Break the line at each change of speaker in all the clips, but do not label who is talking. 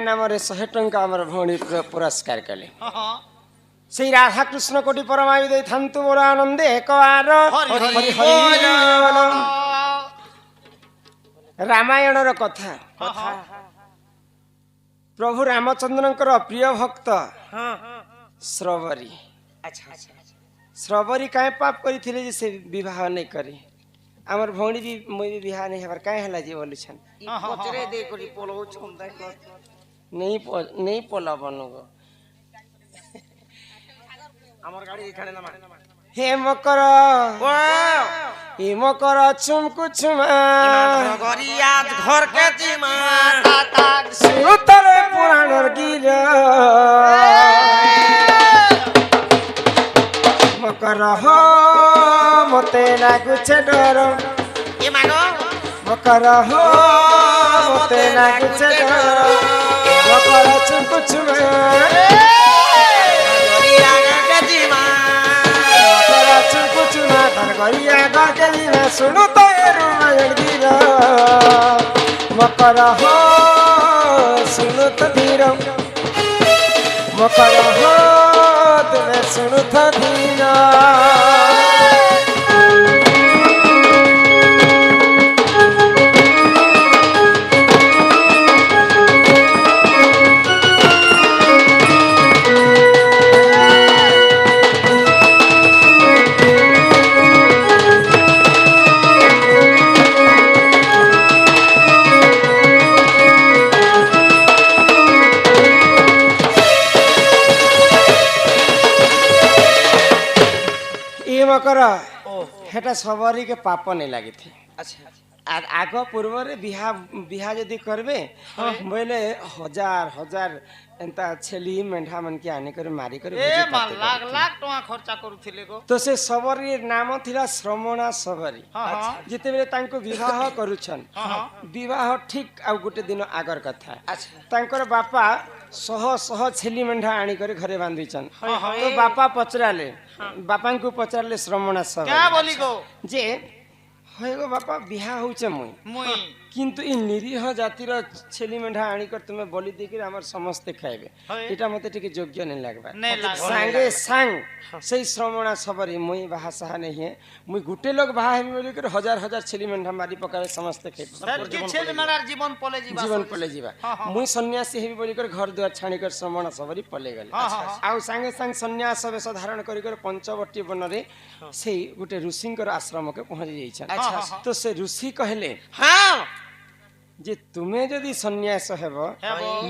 नाम 100 टंका आमर भौणी पुरस्कार कले श्री राधा कृष्ण कोटि परमायु दे थांतु मोर आनंदे एकवार हरि हरि रामायण रो कथा प्रभु रामचंद्रंकर प्रिय भक्त श्रवरी श्रवरी काय पाप करिथिले जे से विवाह नहीं करी आमर भौणी भी मोई विवाह नहीं हबर काय हला जे बोलु छन
पचरे दे करी पोलो छम
नहीं पोला बनगो
আমার গাড়ি এখানে নামা
हे मकर चुमकु छुमा
গরিয়া ঘর কে জিমা
सुतर पुराणर गिर मकर हो मते लागुछे डर
এ মাগো
मकर हो मते लागुछे डर मकर चुमकु छुमा सुनु तो मकर हो सुनु तो धीर मकर हो तुम्हें सुनु तो धीर मकर हेटा सबरी के पाप नहीं लगी थी अच्छा आग पूर्व रे बिहा जदी करबे बोले हजार हजार एंता छेली मेंढा मन के आने करे मारी करे
ए लाख लाख टका खर्चा करूथिले गो
तो से सबरी नाम थिला श्रमणा सबरी जते बेले तांको विवाह करूछन विवाह ठीक आ गुटे दिन आगर कथा अच्छा तांकर बापा सह छेली मेंढा आनी करे घरे बांधिछन तो बापा पचराले बापा को पचराले श्रमणा सबरी
क्या बोली गो
जे होय गो बापा बिहा होचे मुई किंतु इ निरीह जातिर छेली मेंढा आनी कर तुमे बोली दे के हमर समस्त खाइबे एटा मते टिके योग्य नहीं लागबा संगे संग सही श्रमणा सबरी मुई बाहा सहा नहीं है मुई गुटे लोग बाहा हेमी बोली कर हजार हजार छेली मेंढा मारी पकावे समस्त खाइबे
छेली मेंढा जीवन पले जीवा
मुई सन्यासी हेमी बोली कर घर दुआर छाणी कर श्रमणा सबरी पले गले आउ संगे संग सन्यास वेश धारण करी कर पंचवटी वन रे सेही गुटे ऋषि कर आश्रम के पहुंच जाई छन तो से ऋषि कहले हां जे तुम्हें जदि सन्यास हेबो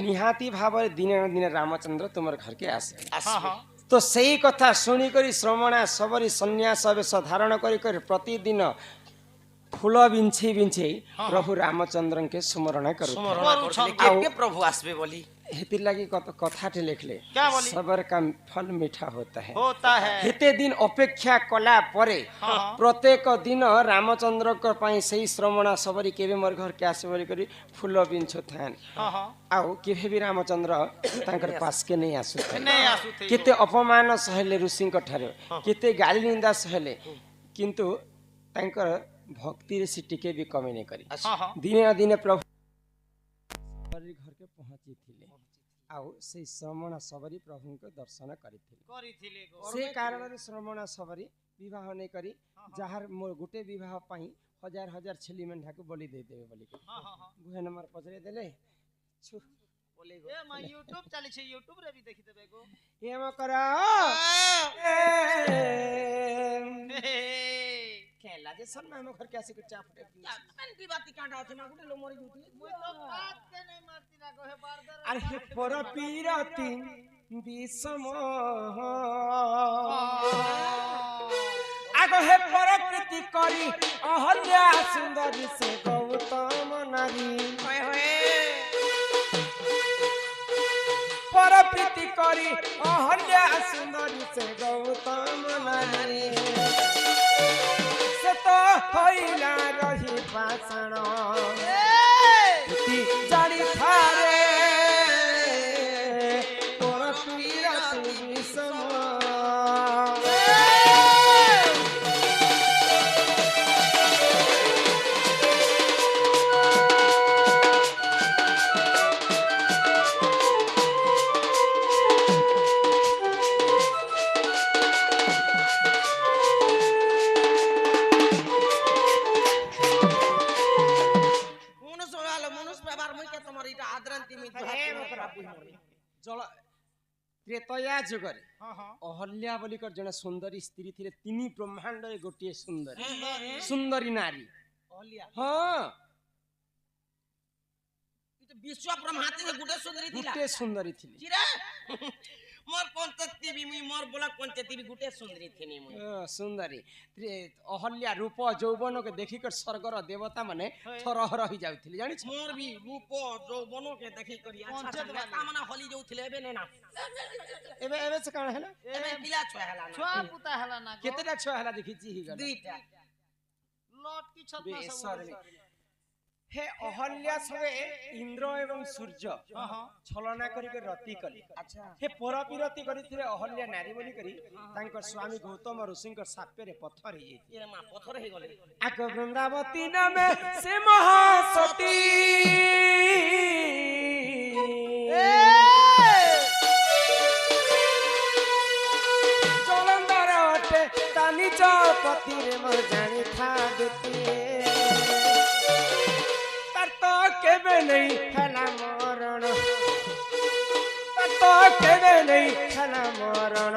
निहाती भाव दिन दिन रामचंद्र तुमर घर के आसे तो सही कथा सुनी करी श्रमणा सबरी सन्यास वेश धारण करी कर प्रतिदिन फूल बिंछे बिंछे प्रभु रामचंद्र के स्मरण करू
प्रभु आसबे बोली
हेती लगी कथा टे लिखले सबर का फल मीठा होता है हेते दिन अपेक्षा कला परे प्रत्येक दिन रामचंद्र को पाई सही श्रमणा सबरी केबे मोर घर के आसे बोली करी फूल बिंछो थान आउ केबे भी रामचंद्र तांकर पास के नहीं आसुथे केते अपमान सहले ऋषि को ठारे केते गाली निंदा सहले किंतु तांकर भक्ति रे सिटिके भी कमी नहीं करी दिने दिने प्रभु घर के पहुंची थिले आउ से श्रमणा सबरी प्रभु के दर्शन करिथिले से कारण रे श्रमणा सबरी विवाह नहीं करी जहार मोर गुटे विवाह पाई हजार हजार छेली मेंढा को बलि दे देबे बोली गुहे नंबर पचरे देले छु बोले गो ए मा YouTube चली छे YouTube रे भी देखि देबे गो एम करा खेला जे सन में घर के आसे के चापटे अपन की बात कांडा थे मा गुटे लो मरी जुती मुई तो बात के नहीं मारती ना गो हे बारदर अरे पर पीरती विषम आगो हे प्रकृति करी अहल्या सुंदरी से गौतम नारी होय होय प्रकृति करी अहल्या सुंदरी से गौतम नारी तो होइला रही पाषाण जानी थारे तोर पीरा तुमी सम
तिमी दुहा बुही मोर
जल त्रेतया जुगरे
ହଁ ହଁ
अहल्या बोलिकर जने सुंदरी स्त्री थिले तिनी ब्रह्मांड रे गोटिए सुंदरी सुंदरी नारी
ओलिया
हाँ
ई तो विश्व ब्रह्माती में गुटे सुंदरी थिला
गोटे सुंदरी थिले
चिरा मोर पंचती भी मुई मोर बोला पंचती भी गुटे सुंदरी थिनी मुई
सुंदरी अहल्या रूप यौवन के देखी कर स्वर्गर देवता माने थरहर ही जाउथिले जानि छ
मोर भी रूप जो बनो के देखी करी अच्छा नेता मना होली जो थिले एबे नेना
एबे एबे से काण हैला
एबे पिला छुआ हला ना
ଛୁଆ ପୁତା ହେଲା ନା
केतेटा छुआ हैला देखि जी ही गला
दुईटा
ଲଟ କି ଛତ ନା ସବୁ
बेसरनी हे अहल्या सवे इंद्र एवं सूर्य
ହଁ ହଁ
छलना करी के रति कली
अच्छा
हे परपिरति करिथिले अहल्या नारी बोली करी तांकर स्वामी गौतम ऋषिंकर सापे रे पत्थर हे
ये मा पत्थर हे गले
आक वृंदावती नामे से महासती जलंधर अटे तानी चौपति रे मो जानी था देती तार तो केबे नहीं खेला मरण तार तो केबे नहीं खेला मरण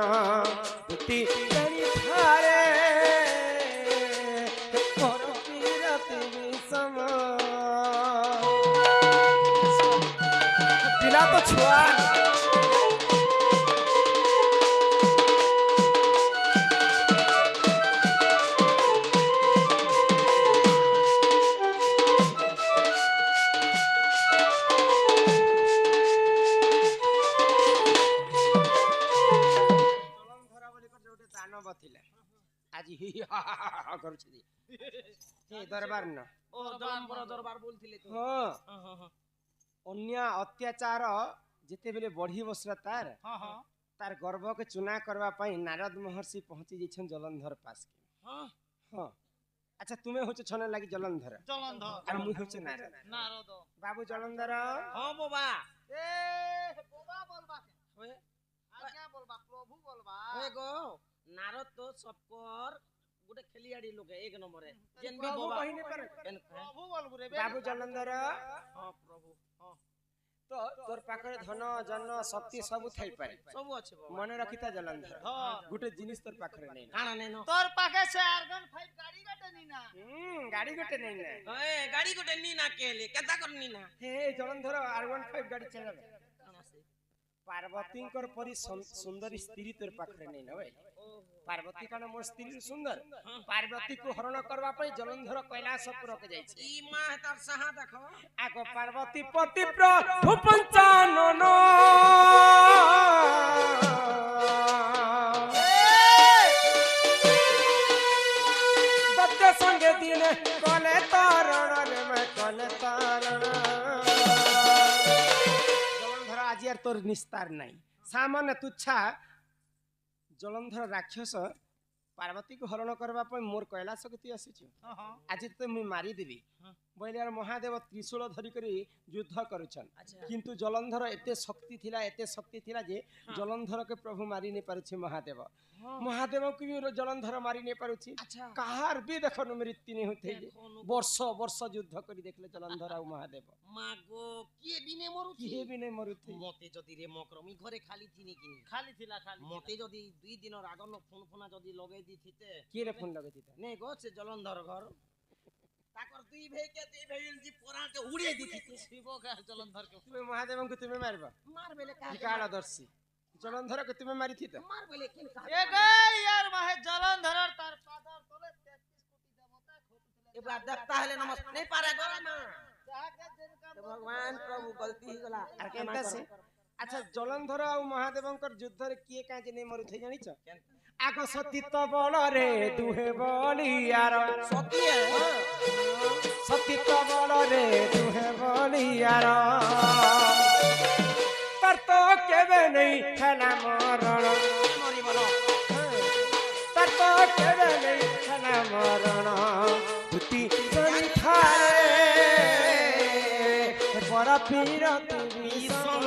तुती जानी थारे पर पीरति विषम पिला तो छुआ আজি হি হা হা করছি এই দরবার না
ओ दरबार दरबार बोलथिले तो
हां
हां हां
अन्य अत्याचार जेतेबेले बढ़ी बसला तार
ହଁ ହଁ
तार गर्भ के चुना करवा पई नारद महर्षि पहुंची जइछन जलंधर पास के
हां
हां अच्छा तुम्हें होछ छने लागी जलंधर
ଜଳନ୍ଧର
और मुई होछ नारद
ନାରଦ
बाबू जलंधर
हां बाबा
ଏ ବୋବା ବୋଲବା
ओए
ଆଜ୍ଞା ବୋଲବା ପ୍ରଭୁ ବୋଲବା
ओए गो नारद तो सबकर गुटे खेलियाड़ी लोग है एक नंबर है जेन भी
प्रभु
बाबा
कहिने पर
ପ୍ରଭୁ ବୋଲବୁ ରେ
बाबू जलंधर
हां प्रभु हां
तो तोर पाखरे धन जन शक्ति सब थाई पारे
सब अच्छे बाबा
मन रखिता जलंधर
हाँ।
गुटे जिनिस तोर पाखरे नहीं
काना ने नो
তোর পাখে সে আর্গন ফাইভ গাড়ি কাটে নি না
गाड़ी गुटे नहीं ना
ओए गाड़ी गुटे नी ना केले केता करनी ना
हे जलंधर R15 गाड़ी चलावे
काना से
पार्वती कर परी सुंदर स्त्री तोर पाखरे नहीं न भाई पार्वती का मोर स्त्री सुंदर पार्वती को हरण करवा पई जलंधर कैलाश पुर के जाई
ई मां तार सहा देखो
आगो पार्वती पति प्रभु पंचानन दत्त संगे दिन कले तारण रे मैं कले तारण जलंधर आज यार तोर निस्तार नहीं सामान्य तुच्छा जलंधर राक्षस पार्वती को हरण करवा पई मोर कैलाश के तु आसीछु
ହଁ ହଁ
आज तो मुई मारी देबी बोले यार महादेव त्रिशूल धरी करी युद्ध करुछन
अच्छा
किंतु जलंधर एते शक्ति थिला जे जलंधर के प्रभु मारी नहीं पारुछि महादेव महादेव को भी जलंधर मारी नहीं पारुछि
अच्छा
कहार भी देखनु मृत्यु नहीं होते जे वर्ष वर्ष युद्ध करी देखले जलंधर आ महादेव
मां गो किए बिने मरु
किहे भी नहीं मरुथि
मते जदी रे मक्रमी घरे खाली थिनी किनी
ଖାଲି ଥିଲା ଖାଲି
मते जदी 2 दिन आगन फोन फोना जदी लगे दी थिते
की रे फोन लगे थी
नै गो से जलंधर घर ताकर दुई भाई के दुई भाई जी पोरा के उड़े दी थिते
ଶିବ କା ଜଳନ୍ଧର କେ
तुम्हें महादेव को तुम्हें मारबा
मार बेले का
काला दर्शी जलंधर को तुम्हें मारी थी तो
मार बेले किन का
এ গাই यार माहे जलंधर तार पादर तले 33 कोटी देवता खोपिले
ए बात देखता है नमस्ते नहीं पारे गो मां
जाके जिनका
तो भगवान प्रभु गलती ही गला
आर केनता से अच्छा जलंधर आ महादेवंकर युद्ध रे किए काजे नहीं मरु थे जानि छ आगो सतीत बल रे दुहे बलियार
सती है
सतीत बल रे दुहे बलियार तर तो केबे नहीं खेला मरण
मरी बोलो
तर तो केबे नहीं खेला मरण तुती जनी थारे पर पीरत विषम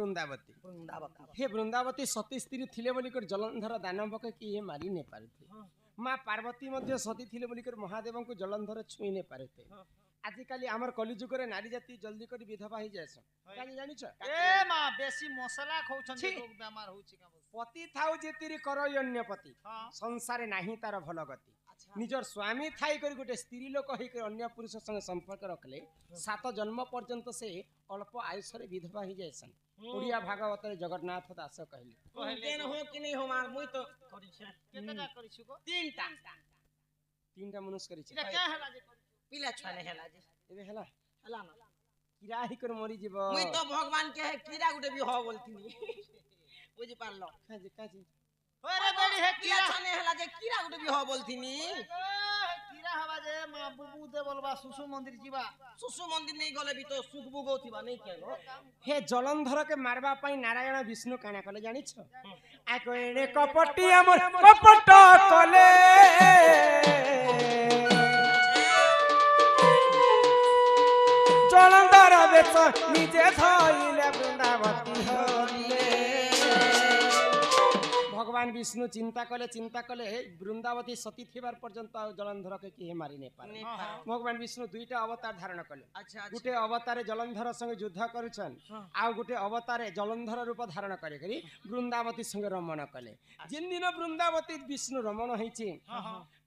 ବୃନ୍ଦାବତୀ
ବୃନ୍ଦାବତୀ
हे ବୃନ୍ଦାବତୀ ସତୀ ସ୍ତ୍ରୀ ଥିଲେ ବୋଲିକରି ଜଳନ୍ଧର ଦାନବକେ କିଏ ମାରି ନେ ପାରୁଥିଲେ ମା ପାର୍ବତୀ ମଧ୍ୟ ସତୀ ଥିଲେ ବୋଲିକରି ମହାଦେବଙ୍କୁ ଜଳନ୍ଧର ଛୁଇଁ ନେ ପାରୁଥିଲେ ଆଜିକାଲି ଆମର କଲିଯୁଗରେ ନାରୀ ଜାତି ଜଲ୍ଦି କରି ବିଧବା ହେଇଯାଏସ କାଲି ଜାଣିଛ
ए मा बेसी मसला खाउछन लोग बेमार होउछि का
ପତି ଥାଉ ଯେତିରି କର ଅନ୍ୟ ପତି ସଂସାରେ ନାହିଁ ତାର ଭଲ ଗତି ନିଜର ସ୍ୱାମୀ ଥାଇ କରି ଗୋଟେ ସ୍ତ୍ରୀ ଲୋକ ହେଇକରି ଅନ୍ୟ ପୁରୁଷ ସଙ୍ଗେ ସମ୍ପର୍କ ରଖିଲେ 7 ଜନ୍ମ ପର୍ଯ୍ୟନ୍ତ ସେ ଅଳ୍ପ ଆୟୁଷରେ ବିଧବା ହେଇଯାଏସନ୍ ଓଡ଼ିଆ ଭାଗବତରେ ଜଗନ୍ନାଥ ଦାସ କହିଲେ
କେନ हो कि नहीं हो मार मुई तो करी छे
केतेटा करिछु को
तीनटा मनुष्य करिছে
एटा क्या हला जे
पिला छुआ नहीं हला जे
ଏବେ ହେଲା
हला ना
କିରା ହେଇକରି ମରି ଯିବ
मुई तो भगवान के है कीड़ा गुटे भी हो बोलथिनी बुझि पारलो
କାଜି କାଜି
ओरे बेडी है
पिला छुआ नहीं हला जे कीड़ा गुटे भी हो बोलथिनी
कीड़ा हवा जे मा बुबू दे बोलबा सुसु मंदिर जीवा
सुसु मंदिर नहीं गले भी तो सुख बुगो थिबा नहीं केनो
हे जलंधर के मारवा पई नारायण विष्णु काना कले जानिछ आ कोइने कपटी हमर कपट कले जलंधर बेच निजे थइले वृंदावती हरिले भगवान विष्णु चिंता कले वृंदावती सती थिबार पर्यंत जलंधर के किए मारी ने पारे भगवान विष्णु दुईटा अवतार धारण कले
अच्छा
गुटे अवतारे जलंधर संगे युद्ध करुछन आ गुटे अवतारे जलंधर रूप धारण करे करी वृंदावती संगे रमण कले जिन दिन वृंदावती विष्णु रमण होईची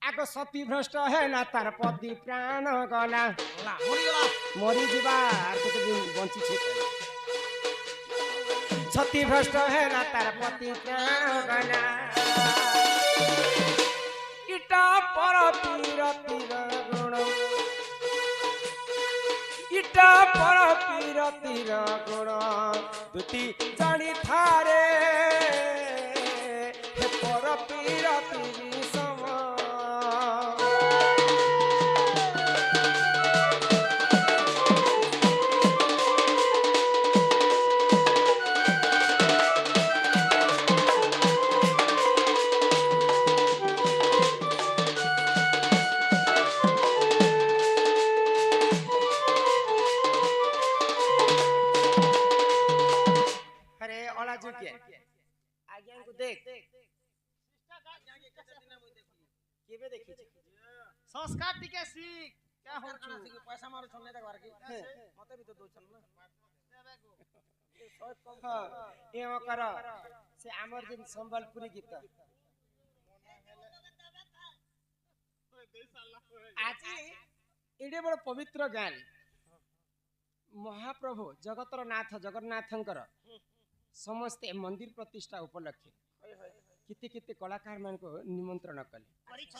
आगो सती भ्रष्ट है ना तार पति प्राण गला मरी जीवा आर केते दिन बंची छे सती भ्रष्ट है ना तार पति प्राण गला इटा पर पीर पीर गुण इटा पर पीर पीर गुण दुती जानी थारे हे पर पीर पीरी सम
संस्कार टिके सीख क्या हो छु
पैसा मारो छने तक वार के मते भी तो दो छन ना
हां एम कर से हमर जिन संबलपुरी गीत आज एडे बड़ पवित्र गान महाप्रभु जगतर नाथ जगन्नाथंकर समस्त मंदिर प्रतिष्ठा उपलक्षे किते किते कलाकार मान को निमंत्रण कले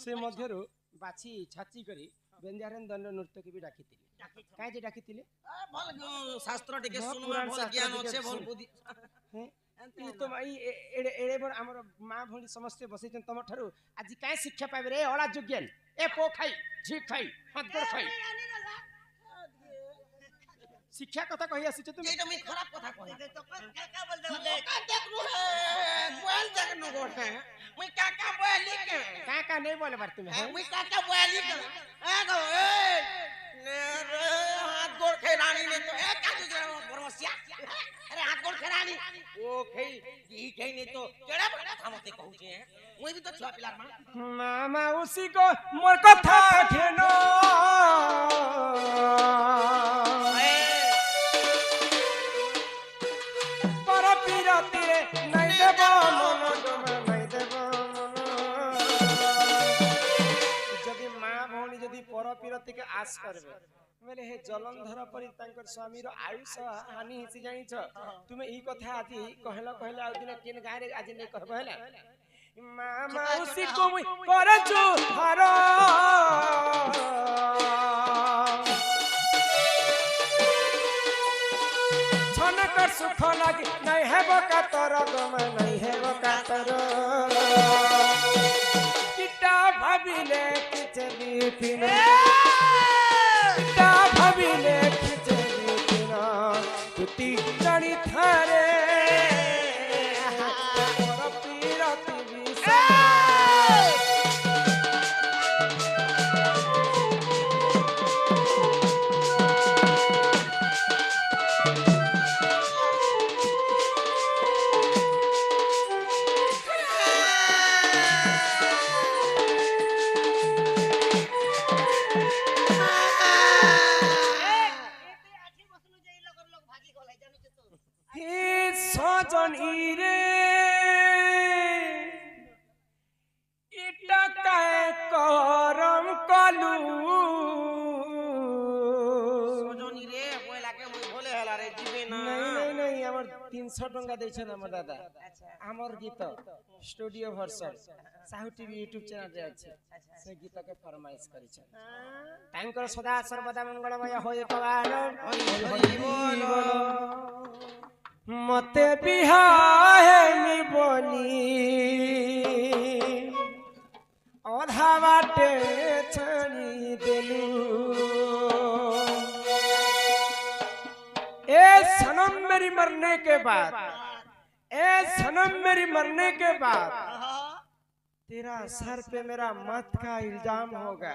से मध्यरु बाछी छाची करी बेंजारन दंड नृत्य के भी डाकितिले काहे जे डाकितिले
भल शास्त्र टिके सुनमा भल ज्ञान अछि भल बुद्धि
हैं ई तो माई एडे एडे बड़ हमर मां भली समस्त बसिचन तम ठारू आज काहे शिक्षा पाबे रे अला जोग्यन ए पो खाई झी खाई हाथ गोड़ खाई शिक्षा कथा कहि आसी तुम
एटा मैं खराब कथा कहि तो का बोल दे देखनु है बोल देखनु गोटे मैं का बोली के
का नहीं बोले बार तुम
मैं का बोली के ए गो ए ने रे हाथ गोड़ खेरानी ने तो ए का तुझे बरमसिया अरे हाथ गोड़ खेरानी ओ खई ई खई ने तो केड़ा बड़ा था मते कहू छे मैं भी तो छुआ पिलार
मामा उसी को मोर कथा घेनो के आस करबे बोले हे जलंधर परि तांकर स्वामी रो आयुष हानि हिसी जानिछ तुमे ई कथा आदि कहला कहला आ दिन केन गारे आज नै कहबो हला मामा उसी को मुई करजु हर छनकर सुख लागे नै हेबो कातर गम नै हेबो कातर किटा भाबिले किछ बिपिन भाविले खिचड़ी बिना तुती जानी थारे और पीरती विसा 300 टंका दैछन हमर दादा हमर गीत studio version Sahu TV YouTube channel रे अछि से गीत के फरमाइश करि छन तांकर सदा सर्वदा मंगलमय होय कवाल मते बिहाए नि बोली ओधा बाटे छनी देलू ए सनम मेरी मरने के बाद ए सनम मेरी मरने के बाद तेरा सर पे मेरा मौत का इल्जाम होगा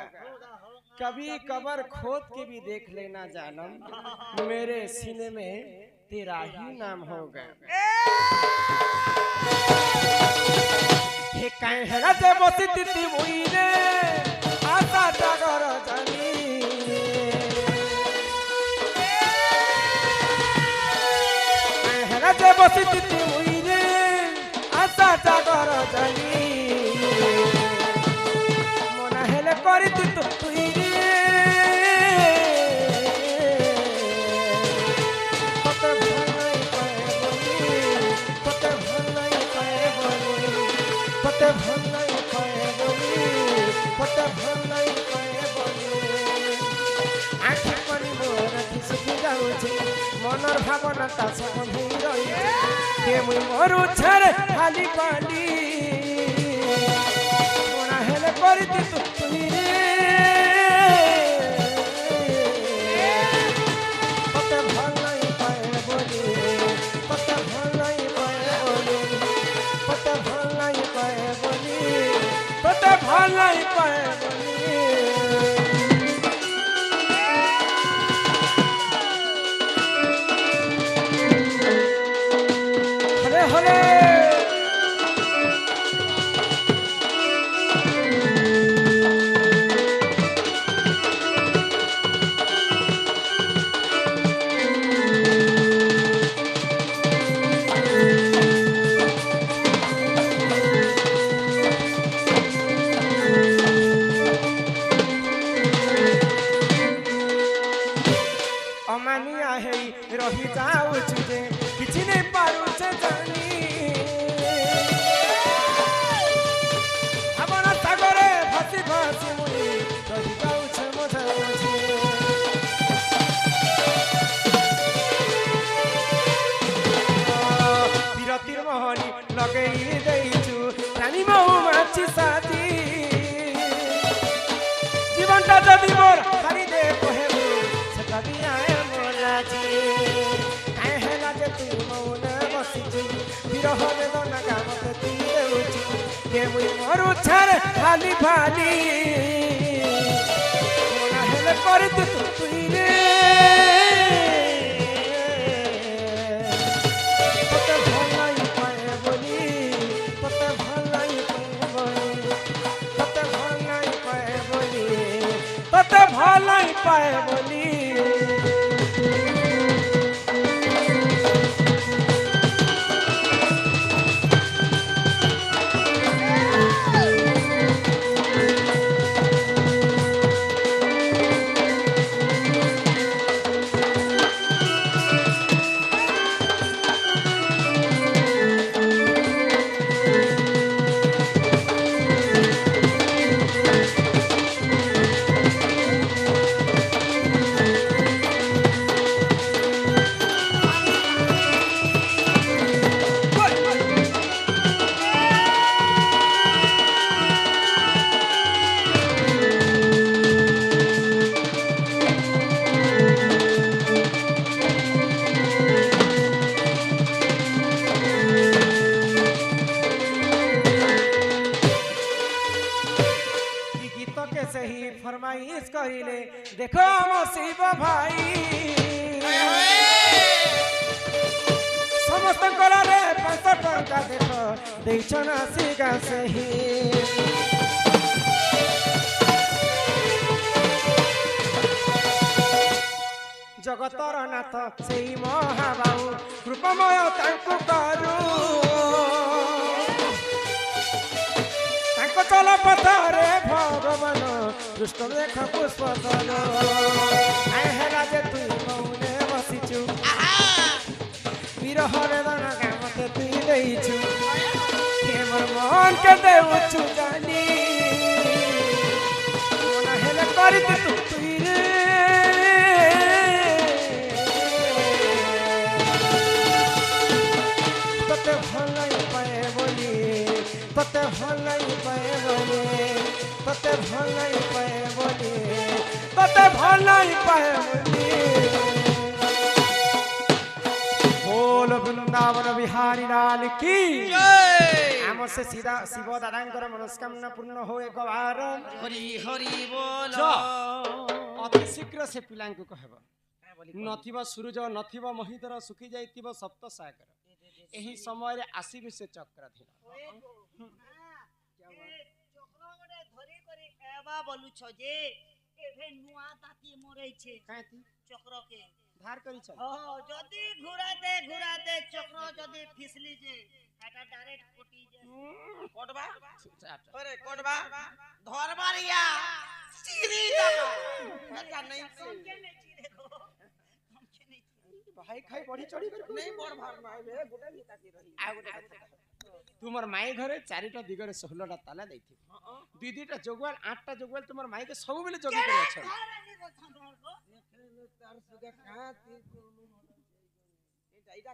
कभी कबर खोद के भी देख लेना जानम मेरे सीने में तेरा ही नाम होगा हे काहे हेरा से बसी तिती मुइने आशा जागर जानी जे बसी तिती मुइने आशा जागर जानी मना हेले करी तितु तुइरे पते भलाई पाए बोली पते भलाई पाए बोली पते भलाई पाए बोली पते भलाई पाए बोली आखि पनि मोर खिसकी जाउछि मनर भावना ता संभी रही के मुई मरु छरे खाली पाली कोना हेले करी तू तुइरे पते भलाई पाए बोली पते भलाई पाए बोली पते भलाई पाए बोली पते भलाई पाए बोली रही जाऊ जे किछि नै पारू छे जानी हमर सागरे फसी फसी मुई रही जाऊ छे मजा मजी बिरतिर मोहनी लगेई देइछु रानी महु माछि साथी जीवनटा जदि मोर हारि दे कहेबु सेटा बिया मोराजी मरु छरे खाली भाली हेले कर तुइरे पते भलाई पाए बोली पते भलाई पाए बोली पते भलाई पाए बोली पते भलाई पाए बोली फरमाइश कहिले देखो शिव भाई समस्त कलारे 500 टंका देखो देछना सिगा सही जगतर नाथ सेई महाबाहु कृपमय तांकु करू तांको चल पथरे भगवान दुष्ट देख पुष्प आए हेला जे तू मौने बसिचु বিরহর মতে তুই দেইছু হে মোর মন কে দেউছু জানি মন হেলে করিতে তুই রে তোতে ভালাই পায়ে বলি তোতে ভালাই পায়ে বলি তোতে ভালাই পায়ে বলি তোতে ভালাই পায়ে বলি बोल वृंदावन बिहारी लाल की हमसे सीधा शिव दादांकर मनस्कामना पूर्ण हो एक बार
हरि हरि बोल
अति शीघ्र से पिलांकु कहब नथिब सूरज नथिब महिधर सुखी जाइतिब सप्त सागर एही समय रे आसीबे से चक्रधीन
चक्र गोटे धरी करी एबा बोलु छ जे एभे नुआ ताती मरै छे
काती
चक्र के
धार करी छ
जदी घुराते घुराते चक्र जदी फिसली जे एटा डायरेक्ट कटी जे
कोटबा अरे कोटबा धरबारिया चिरी जागा ऐसा नहीं
के ने चिरे को हम के नहीं
भाई खाई बड़ी चढ़ी कर
नहीं बड़ भार माय बे गोटे नीता की रही
आ गोटे तुमर माई घरे चारिटा दिगरे 16टा ताला दैथि दीदीटा जोगवाल 8टा जोगवाल तुमर माई के सब बेले जोगी करे छ
तार सुगा कहां ती इटा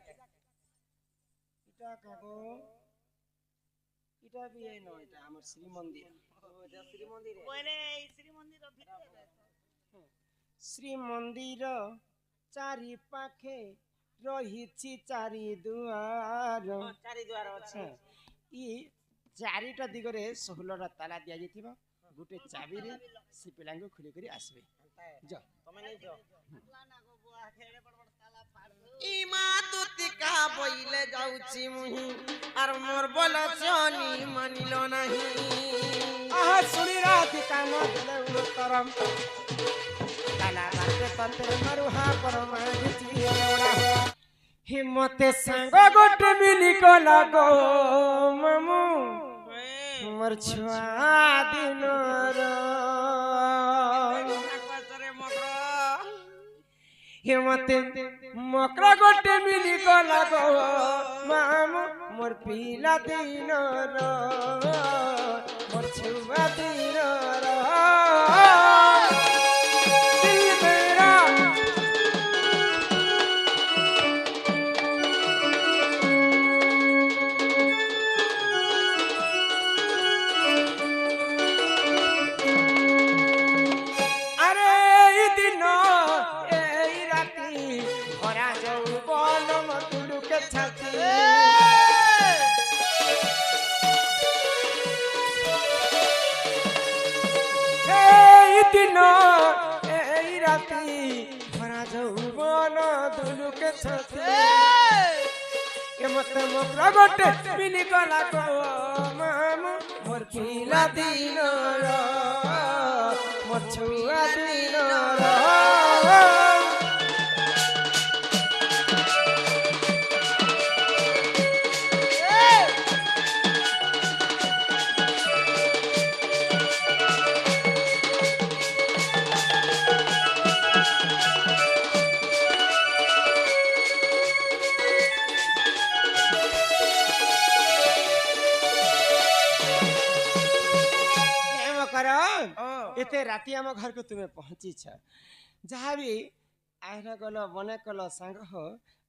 काको इटा भी है न इटा हमर श्री मंदिर
श्री मंदिर
पहले श्री मंदिर भितर
श्री मंदिर चारि पाखे रहिछि चारि दुआर
चारि द्वार अछि
ई चारिटा दिगरे 16टा ताला दिया जैथिबा गुटे चाबी रे से पिलांगो खुली करी आसबे जा
तमे नहीं जो
लाना गो बुआ खेले बड़ बड़ ताला फाड़ दो
ई मां तुतिका बइले जाउछि मुही आर मोर बोलछनी मानिलो नाही
आहा सुनी राति काम देले उतरम ताला बाटे तते मरुहा परमा जिछि ओडा हिम्मते संग गोटे मिली को लागो मामू मोर छुआ दिनर हिम्मते मकरा गोटे मिली को लागो मामू मोर पीला दिनर मोर छुआ दिनर दिल मेरा गोटे मिली गला को मामू मोर पीला दिनर मोर छुआ दिनर एते राति आम घर को तुम्हें पहुंची छ जहाँ भी आइना गलो बने कलो संग हो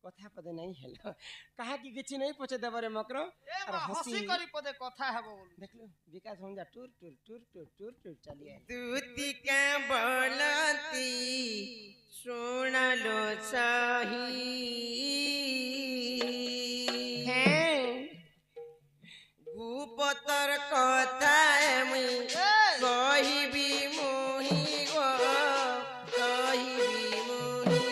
कथा पदे नहीं हेलो कहा कि किछि नहीं पछे देबरे मकरो
और हंसी करी पदे कथा हेबो
देखलो विकास हमजा टूर टूर टूर टूर टूर टूर चलिए
तुति के बोलती सुनलो सही
है
गुपतर कथा मुई कहिबी मोही गो कहिबी मोही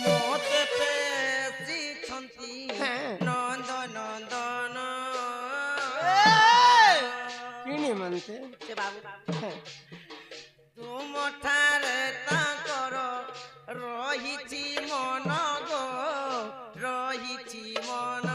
मोते पेसी छंती नंद नंदन
किनी मनते
से बाबू तुम ठारे ताकर रहिछि मन गो रहिछि मन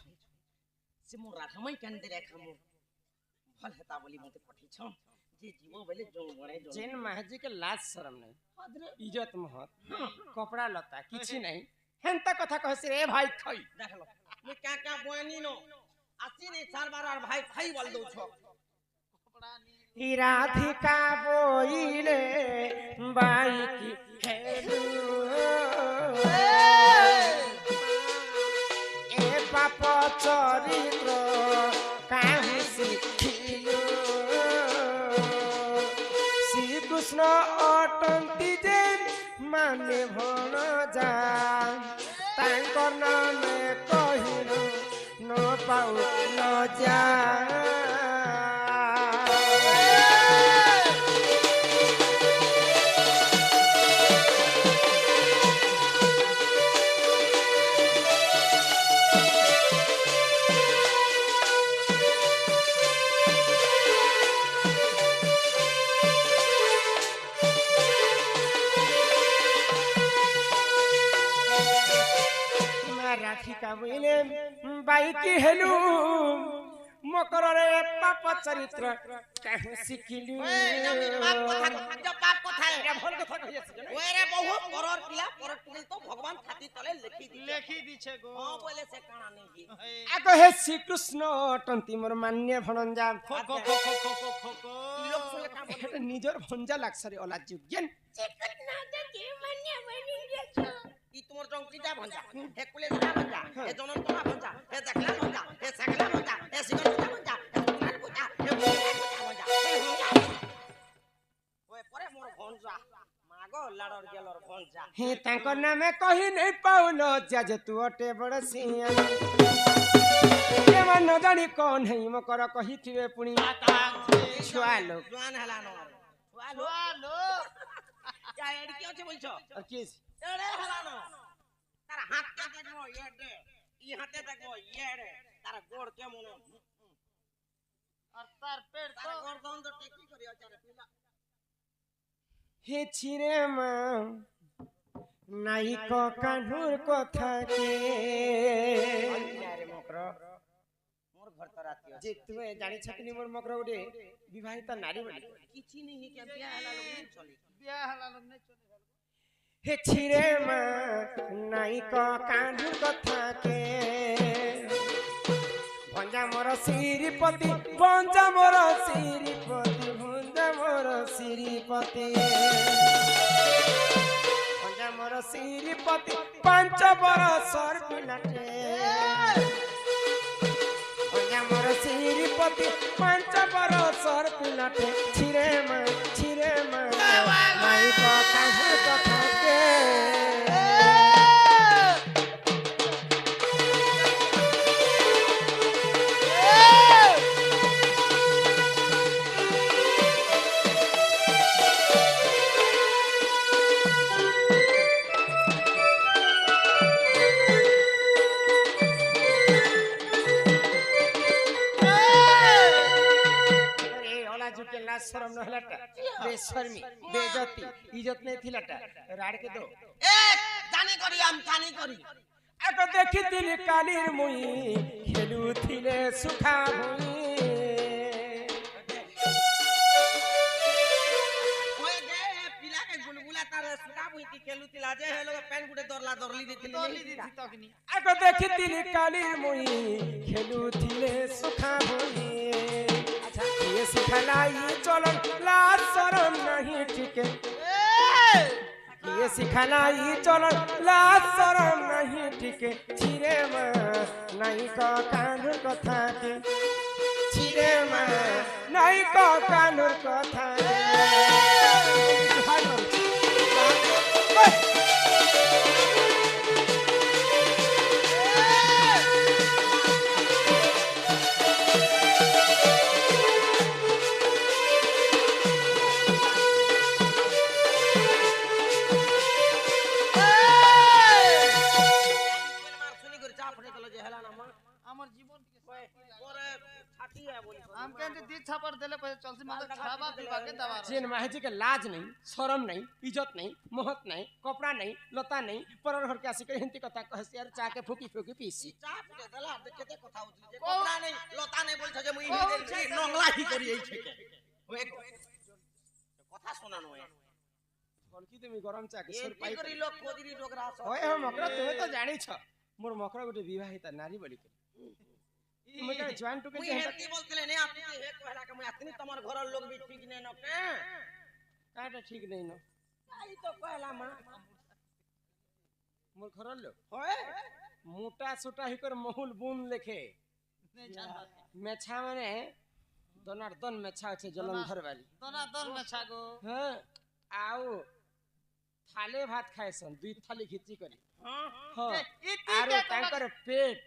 पठेछ से मो राधामय कांदे रेखा मो भल हेता बोली मते पठेछ जे जीवो बेले जो बने जो
जेन महाजी के लाज शरम नहीं इज्जत महत कपड़ा लता किछि नहीं हेंता कथा कहसी रे भाई खई
देख लो मैं क्या बोनी नो आसी ने साल बार और भाई भाई बोल दो छो
ही राधिका बोइले बाई की हेलू ए पाप चरित्र काहु शिखिलु श्री कृष्ण अटंती जे माने भण जा तांकर नामे कहिनु न पाउ न जा बोले बाई की हेलू मकर रे पाप चरित्र काहे सिखिलु
पाप कथा है भल कथा कहिस ओए रे बहु परर पिला तो भगवान खाती तले लिखी दिछे गो हां बोले से काना नहीं की
आको हे श्री कृष्ण अटंती मोर मान्य भणंजा
खो ई लोग सुले का
बोले निजर भंजा लागसरे ओला जुगेन
चिकना के मान्य बनी गेछो
ई तुमर जंगलीटा भंजा हे कुलेटा भंजा हे जनन कोना भंजा हे देखला भंजा हे सकला भंजा हे सिगरटा भंजा हे कुनाल भंजा हे भंजा ओए परे मोर भंजा मागो लाडर गेलर भंजा
हे तांकर नामे कहि नै पाउलो जे तू अटे बड़ सिया के मन जानी कोन है मकर कहिथिबे पुनी छुआ लोग
जुआन हला न छुआ लोग या एडी के होचे बोलछो
और किस
एडे हला न तार हाथ के देखो एडे ई हाथे देखो एडे तार गोड़ के मन और तार पेट तो गोड़ दोन तो टेकी करियो चारे पिला
हे छिरे मा नाई को कान्हुर कथा के
अरे मकर मोर घर तो राती
जे तुमे जानि छकनी मोर मकर उडे विवाहित नारी बनी
किछि नहीं के बियाह हला लोग नहीं चली बियाह हला लोग नहीं चली
हे छिरे मा नाई को कान्हुर कथा के भंजा मोर श्रीपति भंजा मोर श्रीपति भंजा मोर श्रीपति भंजा मोर श्रीपति 5 बरसर पिलाटे भंजा मोर श्रीपति 5 बरसर पिलाटे छिरे मा नाई को कान्हुर कथा के शरम न हलाटा बेशर्मी बेइज्जती इज्जत नहीं थिलाटा राड के दो
ए जानी करी हम जानी करी
आको देखितिल कालीर मुई खेलु थिले सुखा भुई
ओए जे पिला के गुलगुला तारे सुखा भुई की खेलु थिला जे हे लोग पेन गुडे दरली देथिली तकनी
आको देखितिल कालीर मुई खेलु थिले सुखा भुई ये सिखलाई चलन लाज शरम नहीं ठीक ये सिखलाई चलन लाज शरम नहीं ठीक छिरे मा नहीं का कान्हुर कथा के छिरे मा नहीं का कान्हुर कथा
हमर जीवन के
ओरे छाती है बोली
हम कहते दी छापर देले पहिले चलसी मतलब खावा पीवा के दवा
जेन माहे जी के लाज नहीं, शरम नहीं, इज्जत नहीं, महत नहीं, कपड़ा नहीं, लता नहीं, परर घर के आसी के हिंती कथा कहसी यार चा के फुकी फुकी पीसी
चाप के दला केते কথা উঠলি যে কপড়া নেই লতা নেই বলছ যে মুই নংলা হি করি এই থেকে ওই কথা শোনানো হয়
फलकी তুমি গরম চা के
এই
सुर
কি
पाई
করি লোক কোদিরি ডোগরা সব
ओए हो मकरा तुमे तो जानी छ मोर मकरा गोटे विवाहिता नारी बोली के तुमे का जॉइन टू के
মুই হেতি বলতলে নে আপনি হে কহলা के মুই আতনি তোমার ঘরের লোক বি ঠিক নে ন কে
काटा ठीक नहीं न
आई तो कहला मा
मोर घरर लो
होए
मोटा सोटा ही कर महुल बुन लेखे
नहीं जान
मेछा माने दनार्दन मेछा আছে जलंधर वाली
दोना दोन में छागो
हां आओ थाले भात खाएसन दुई थाली खिची करी
हां
हां
इति
आरो तांकर पेट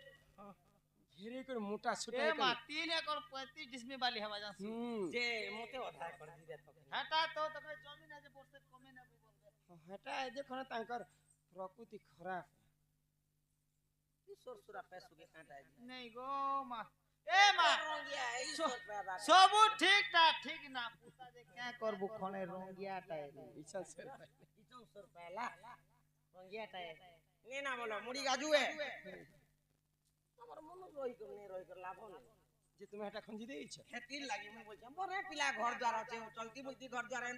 घेरे कर मोटा सोटा
ए
ही
मा
करी
3 एकड़ 35 डिसमी वाली हवा जान
जे मोते अधा कर दी रे तो
हटा तो जमीन है जे पोस्टर कमे ना बोल
हटा है देखो ना तांकर प्रकृति खराब
किशोर सुरा पैसु के कांटा
नहीं गो मा ए मा
रोंगिया ई सो रुपया बा
सब ठीक ता ठीक ना पूता जे क्या करबो खने रोंगिया टाइल
इच्छा से
किशोर सुर पहला रोंगिया टाए ने ना बोलो मुड़ी गाजू है हमर मन रोई कर लाभ नहीं
जे तुम्हें हटा खंजी देई छ
खेती लागी मैं बोल बरे पिला घर द्वार আছে চলতি মুতি ঘর দ্বার